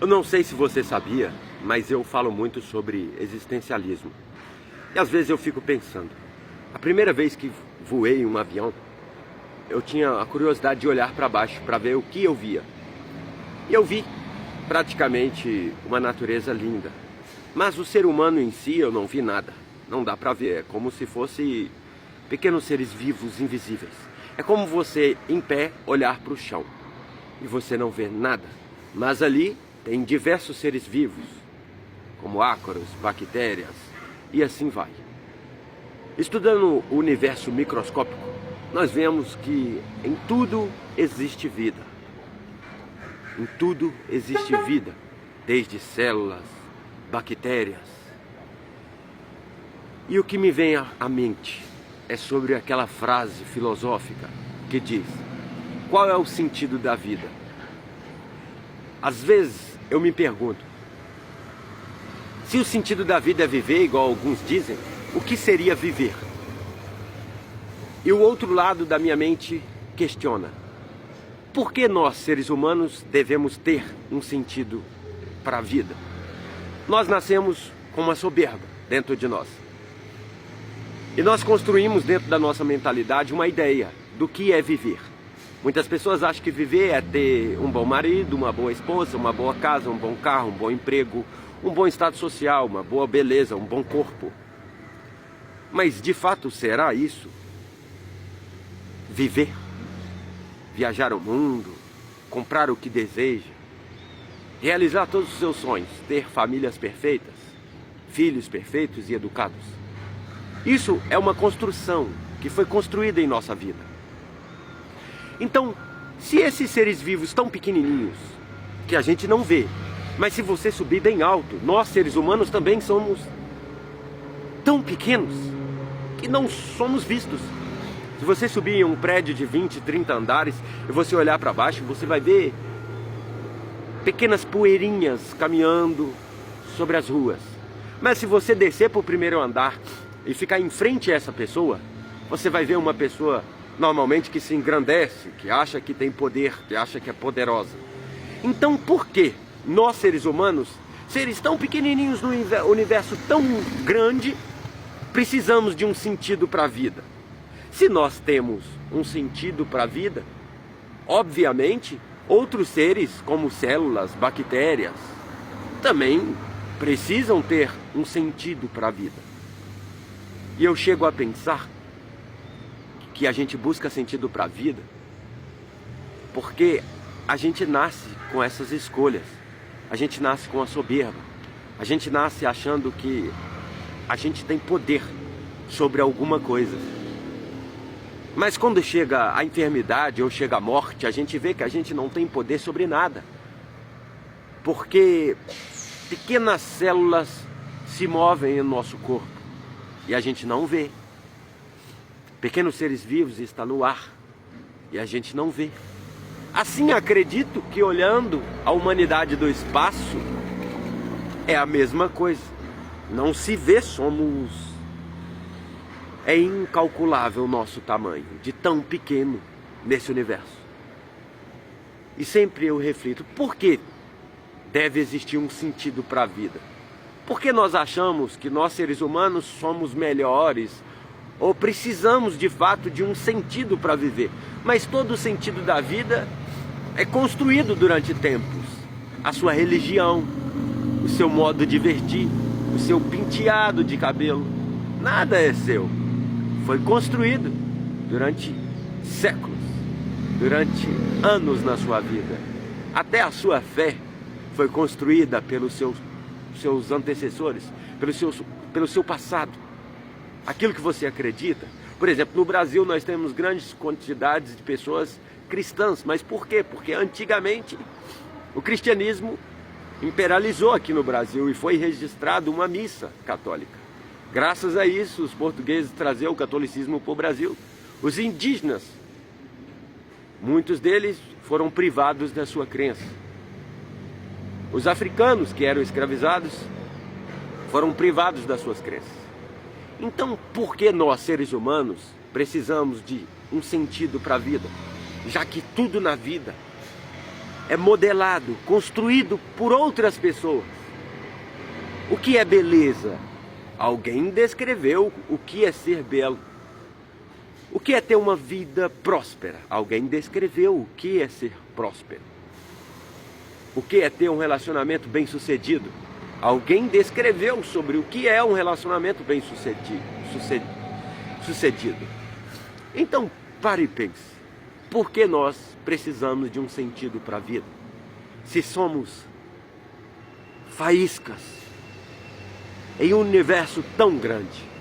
Eu não sei se você sabia, mas eu falo muito sobre existencialismo. E às vezes eu fico pensando, a primeira vez que voei em um avião, eu tinha a curiosidade de olhar para baixo para ver o que eu via. E eu vi praticamente uma natureza linda. Mas o ser humano em si eu não vi nada. Não dá para ver, é como se fosse pequenos seres vivos invisíveis. É como você em pé olhar para o chão e você não vê nada. Mas ali tem diversos seres vivos, como ácaros, bactérias e assim vai. Estudando o universo microscópico, nós vemos que em tudo existe vida. Em tudo existe vida, desde células, bactérias. E o que me vem à mente é sobre aquela frase filosófica que diz: qual é o sentido da vida? Às vezes eu me pergunto, se o sentido da vida é viver, igual alguns dizem, o que seria viver? E o outro lado da minha mente questiona: por que nós, seres humanos, devemos ter um sentido para a vida? Nós nascemos com uma soberba dentro de nós. E nós construímos dentro da nossa mentalidade uma ideia do que é viver. Muitas pessoas acham que viver é ter um bom marido, uma boa esposa, uma boa casa, um bom carro, um bom emprego, um bom estado social, uma boa beleza, um bom corpo. Mas de fato será isso? Viver? Viajar o mundo, comprar o que deseja, realizar todos os seus sonhos, ter famílias perfeitas, filhos perfeitos e educados. Isso é uma construção que foi construída em nossa vida. Então, se esses seres vivos tão pequenininhos, que a gente não vê, mas se você subir bem alto, nós seres humanos também somos tão pequenos que não somos vistos. Se você subir em um prédio de 20, 30 andares e você olhar para baixo, você vai ver pequenas poeirinhas caminhando sobre as ruas. Mas se você descer para o primeiro andar e ficar em frente a essa pessoa, você vai ver uma pessoa normalmente que se engrandece, que acha que tem poder, que acha que é poderosa. Então por que nós seres humanos, seres tão pequenininhos no universo tão grande, precisamos de um sentido para a vida? Se nós temos um sentido para a vida, obviamente outros seres como células, bactérias, também precisam ter um sentido para a vida. E eu chego a pensar que a gente busca sentido para a vida porque a gente nasce com essas escolhas. A gente nasce com a soberba. A gente nasce achando que a gente tem poder sobre alguma coisa. Mas quando chega a enfermidade ou chega a morte, a gente vê que a gente não tem poder sobre nada. Porque pequenas células se movem no nosso corpo e a gente não vê. Pequenos seres vivos estão no ar e a gente não vê. Assim, acredito que olhando a humanidade do espaço é a mesma coisa. Não se vê, somos... É incalculável o nosso tamanho, de tão pequeno nesse universo. E sempre eu reflito, por que deve existir um sentido para a vida? Por que nós achamos que nós seres humanos somos melhores ou precisamos de fato de um sentido para viver? Mas todo o sentido da vida é construído durante tempos. A sua religião, o seu modo de vestir, o seu penteado de cabelo, nada é seu. Foi construído durante séculos, durante anos na sua vida. Até a sua fé foi construída pelos seus antecessores, pelo seu passado. Aquilo que você acredita. Por exemplo, no Brasil nós temos grandes quantidades de pessoas cristãs. Mas por quê? Porque antigamente o cristianismo imperializou aqui no Brasil e foi registrado uma missa católica. Graças a isso, os portugueses traziam o catolicismo para o Brasil. Os indígenas, muitos deles foram privados da sua crença. Os africanos que eram escravizados foram privados das suas crenças. Então, por que nós, seres humanos, precisamos de um sentido para a vida? Já que tudo na vida é modelado, construído por outras pessoas. O que é beleza? Alguém descreveu o que é ser belo. O que é ter uma vida próspera? Alguém descreveu o que é ser próspero. O que é ter um relacionamento bem-sucedido? Alguém descreveu sobre o que é um relacionamento bem-sucedido. Então, pare e pense. Por que nós precisamos de um sentido para a vida? Se somos faíscas em um universo tão grande.